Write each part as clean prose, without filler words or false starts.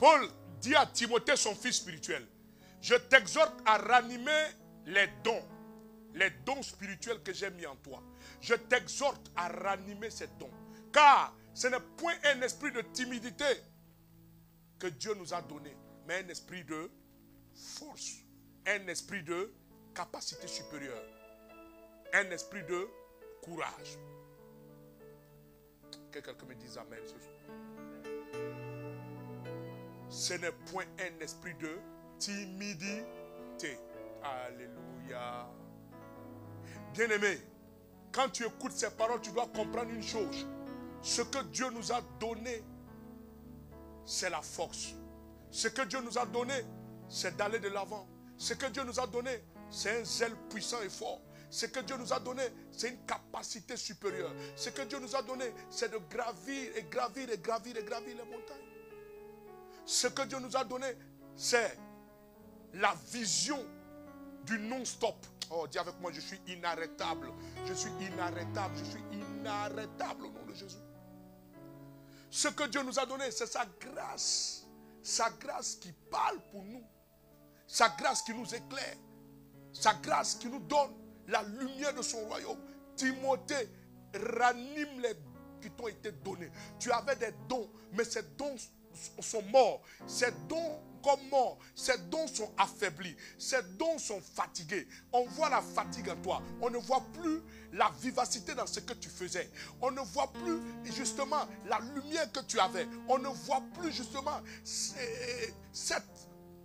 Paul dit à Timothée, son fils spirituel, je t'exhorte à ranimer les dons spirituels que j'ai mis en toi. Je t'exhorte à ranimer ces dons. Car ce n'est point un esprit de timidité que Dieu nous a donné, mais un esprit de force, un esprit de capacité supérieure, un esprit de courage. Que quelqu'un me dise amen ce soir. Ce n'est point un esprit de timidité. Alléluia. Bien-aimé, quand tu écoutes ces paroles, tu dois comprendre une chose. Ce que Dieu nous a donné, c'est la force. Ce que Dieu nous a donné, c'est d'aller de l'avant. Ce que Dieu nous a donné, c'est un zèle puissant et fort. Ce que Dieu nous a donné, c'est une capacité supérieure. Ce que Dieu nous a donné, c'est de gravir et gravir et gravir et gravir les montagnes. Ce que Dieu nous a donné, c'est la vision du non-stop. Oh, dis avec moi, je suis inarrêtable. Je suis inarrêtable. Je suis inarrêtable au nom de Jésus. Ce que Dieu nous a donné, c'est sa grâce. Sa grâce qui parle pour nous. Sa grâce qui nous éclaire. Sa grâce qui nous donne la lumière de son royaume. Timothée, ranime les dons qui t'ont été donnés. Tu avais des dons, mais ces dons sont morts. Ces dons comme morts. Ces dons sont affaiblis. Ces dons sont fatigués. On voit la fatigue en toi. On ne voit plus la vivacité dans ce que tu faisais. On ne voit plus justement la lumière que tu avais. On ne voit plus justement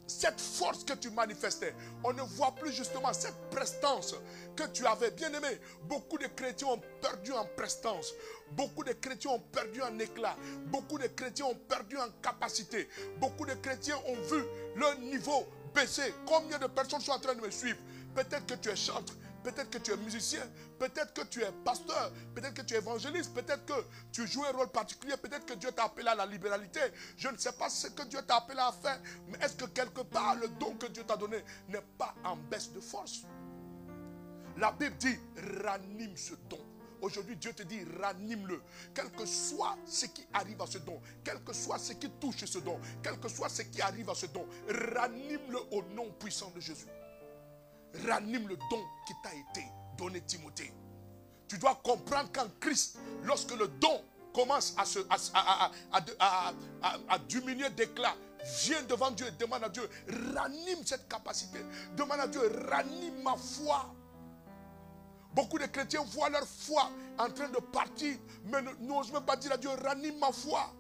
cette force que tu manifestais. On ne voit plus justement cette prestance que tu avais. Bien aimé, beaucoup de chrétiens ont perdu en prestance. Beaucoup de chrétiens ont perdu en éclat. Beaucoup de chrétiens ont perdu en capacité. Beaucoup de chrétiens ont vu leur niveau baisser. Combien de personnes sont en train de me suivre? Peut-être que tu es chanteur. Peut-être que tu es musicien, peut-être que tu es pasteur, peut-être que tu es évangéliste, peut-être que tu joues un rôle particulier, peut-être que Dieu t'a appelé à la libéralité. Je ne sais pas ce que Dieu t'a appelé à faire, mais est-ce que quelque part le don que Dieu t'a donné n'est pas en baisse de force? La Bible dit, ranime ce don. Aujourd'hui, Dieu te dit, ranime-le. Quel que soit ce qui arrive à ce don, quel que soit ce qui touche ce don, quel que soit ce qui arrive à ce don, ranime-le au nom puissant de Jésus. Ranime le don qui t'a été donné, Timothée. Tu dois comprendre qu'en Christ, lorsque le don commence à diminuer d'éclat, viens devant Dieu et demande à Dieu, ranime cette capacité. Demande à Dieu, ranime ma foi. Beaucoup de chrétiens voient leur foi en train de partir, mais n'osent même pas dire à Dieu, ranime ma foi.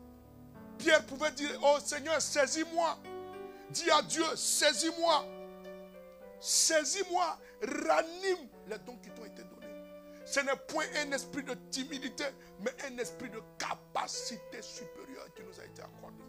Pierre pouvait dire, oh Seigneur, saisis-moi. Dis à Dieu, saisis-moi. Saisis-moi, ranime les dons qui t'ont été donnés. Ce n'est point un esprit de timidité, mais un esprit de capacité supérieure qui nous a été accordé.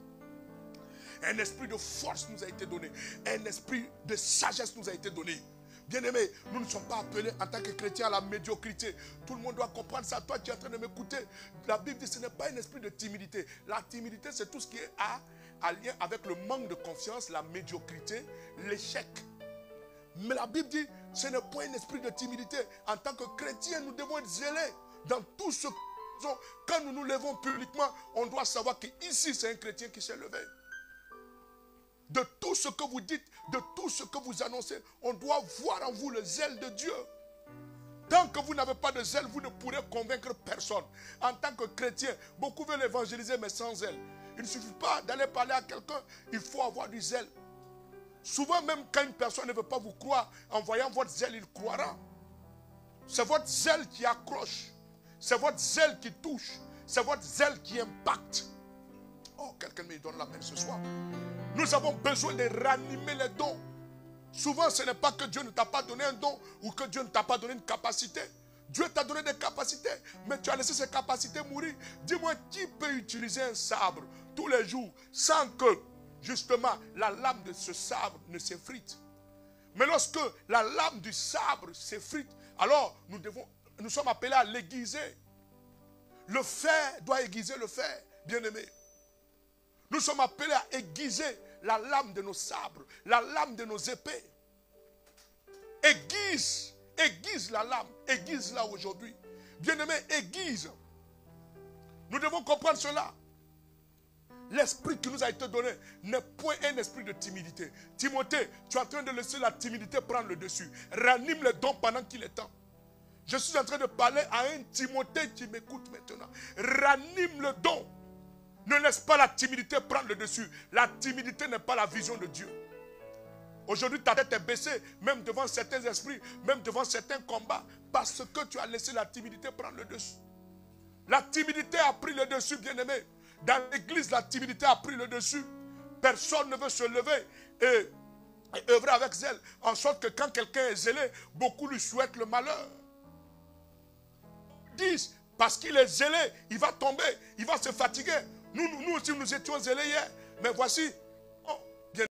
Un esprit de force nous a été donné. Un esprit de sagesse nous a été donné. Bien-aimés, nous ne sommes pas appelés en tant que chrétiens à la médiocrité. Tout le monde doit comprendre ça. Toi, tu es en train de m'écouter. La Bible dit que ce n'est pas un esprit de timidité. La timidité, c'est tout ce qui est en lien avec le manque de confiance, la médiocrité, l'échec. Mais la Bible dit, ce n'est pas un esprit de timidité. En tant que chrétiens, nous devons être zélés dans tout ce que nous faisons. Quand nous nous levons publiquement, on doit savoir qu'ici, c'est un chrétien qui s'est levé. De tout ce que vous dites, de tout ce que vous annoncez, on doit voir en vous le zèle de Dieu. Tant que vous n'avez pas de zèle, vous ne pourrez convaincre personne. En tant que chrétien, beaucoup veulent évangéliser, mais sans zèle. Il ne suffit pas d'aller parler à quelqu'un, il faut avoir du zèle. Souvent même quand une personne ne veut pas vous croire, en voyant votre zèle, il croira. C'est votre zèle qui accroche. C'est votre zèle qui touche. C'est votre zèle qui impacte. Oh, quelqu'un me donne la main ce soir. Nous avons besoin de ranimer les dons. Souvent, ce n'est pas que Dieu ne t'a pas donné un don ou que Dieu ne t'a pas donné une capacité. Dieu t'a donné des capacités, mais tu as laissé ces capacités mourir. Dis-moi, qui peut utiliser un sabre tous les jours sans que justement la lame de ce sabre ne s'effrite? Mais lorsque la lame du sabre s'effrite, alors nous sommes appelés à l'aiguiser. Le fer doit aiguiser le fer, bien-aimé. Nous sommes appelés à aiguiser la lame de nos sabres, la lame de nos épées. Aiguise la lame, aiguise-la aujourd'hui. Bien-aimé, aiguise. Nous devons comprendre cela. L'esprit qui nous a été donné n'est point un esprit de timidité. Timothée, tu es en train de laisser la timidité prendre le dessus. Ranime le don pendant qu'il est temps. Je suis en train de parler à un Timothée qui m'écoute maintenant. Ranime le don. Ne laisse pas la timidité prendre le dessus. La timidité n'est pas la vision de Dieu. Aujourd'hui, ta tête est baissée, même devant certains esprits, même devant certains combats, parce que tu as laissé la timidité prendre le dessus. La timidité a pris le dessus, bien-aimé. Dans l'église, la timidité a pris le dessus. Personne ne veut se lever et œuvrer avec zèle. En sorte que quand quelqu'un est zélé, beaucoup lui souhaitent le malheur. Disent, parce qu'il est zélé, il va tomber, il va se fatiguer. Nous aussi, nous étions zélés hier. Mais voici,